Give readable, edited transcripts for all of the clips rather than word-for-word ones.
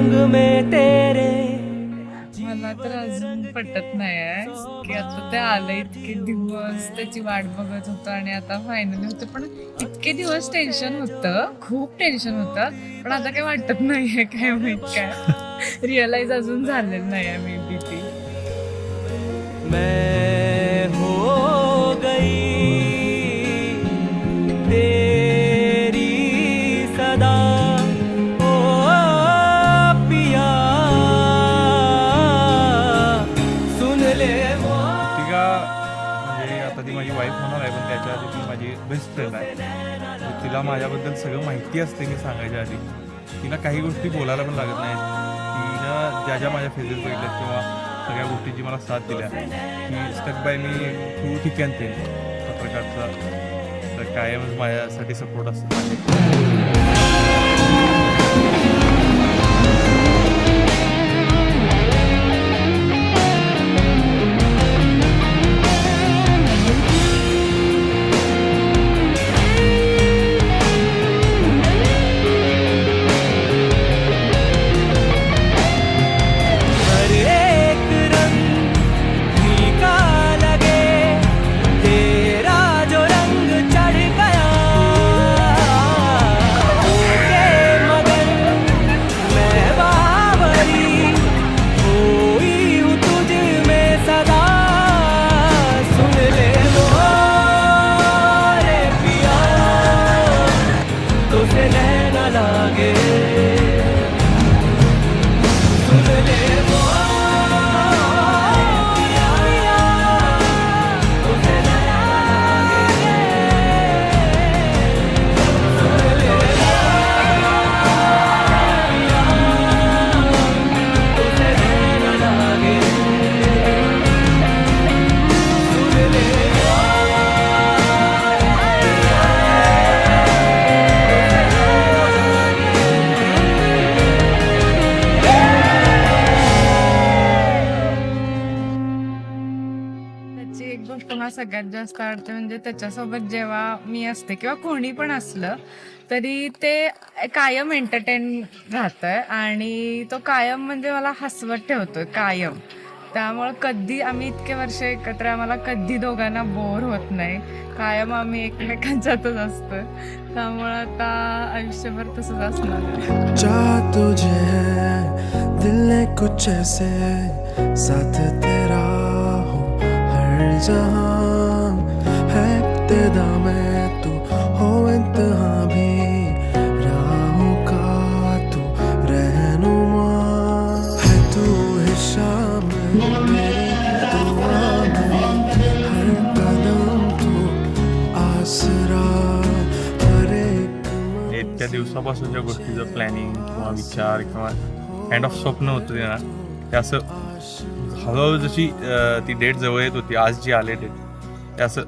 रंग में तेरे। मला तर अजून पटत नाही की आता ते आलं, इतके दिवस त्याची वाट बघत होतो आणि आता फायनली होतं. पण इतके दिवस टेन्शन होतं, खूप टेन्शन होतं, पण आता काही वाटत नाहीये. काय माहित काय रिअलाइज अजून झालेलं नाही मे बी ती. मैं हो गई तेरी सदा ओ पिया सुन ले वो। तिला म्हणजे आता ती माझी वाईफ होणार आहे, पण त्याच्या आधी ती माझी बेस्ट फ्रेंड आहे. तर तिला माझ्याबद्दल सगळं माहिती असते मी सांगायच्या आधी. तिला काही गोष्टी बोलायला पण लागत नाहीत. तिनं ज्या ज्या माझ्या फेजेस बघितल्यात किंवा सगळ्या गोष्टींची मला साथ दिल्या, की stuck by me through thick and thin त्या प्रकारचा तर कायमच माझ्यासाठी सपोर्ट असतो. हर एक रंग फीका लगे तेरा जो रंग चढ़ गया होके मगर मैं बावरी खोई हूँ तुझ में सदा सुन ले वो रे पिया तुझे नैना लागे सुन ले वो पिया पिया तुझे नैना लागे सुन ले पिया तुझे नैना लागे सुन ले त्याची एक गोष्ट मला सगळ्यात जास्त आवडते, म्हणजे त्याच्यासोबत जेव्हा मी असते किंवा कोणी पण असलं तरी ते कायम एंटरटेन राहतंय आणि तो कायम म्हणजे मला हसवत ठेवतोय कायम. त्यामुळं कधी आम्ही इतके वर्ष एकत्र आहे, आम्हाला कधी दोघांना बोर होत नाही. कायम आम्ही एकमेकांच्यातच असतोय. त्यामुळं आता आयुष्यभर तसंच असणार आहे. चाह तुझे है दिल ने कुछ ऐसे साथ तेरा हो हर जहां है इब्तिदा में तू हो इंतहा भी राहों का तू रहनुमा है तू है शामिल मेरी दुआ में हर कदम तू आसरा हर एक त्या दिवसापासूनच्या गोष्टीचं प्लॅनिंग किंवा विचार किंवा काइंड ऑफ स्वप्न होतं ते ना, ते असं हळूहळू जशी ती डेट जवळ येत होती, आज जी आले डेट, ते असं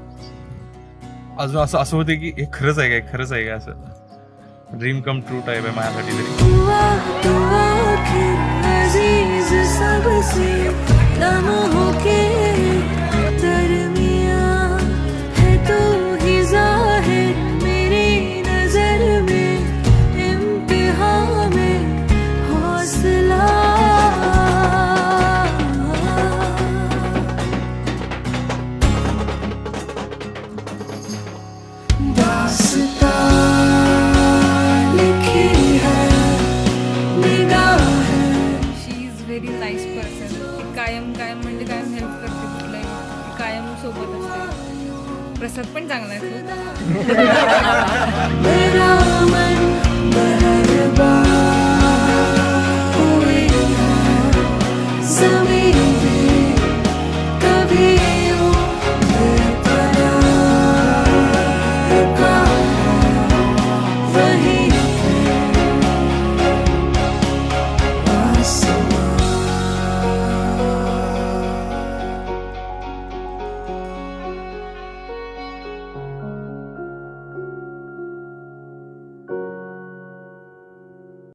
अजून असं होते की हे खरंच आहे काय असं ड्रीम कम ट्रू टाईप आहे माझ्यासाठी तरी. हुआ तो आखिर अजीज सबसे लम्हों के दरमियां है तू ही जाहिर मेरी नजर में इम्तिहान में हौसला दास्तां लिखी है निगाहें शी इज व्हेरी नाईस पर्सन. ती कायम म्हणजे कायम हेल्प करते कुठल्याही गोष्टीत. ती कायम सोबत असते. प्रसाद पण चांगला आहे खूप. मेरा मन मेहरबान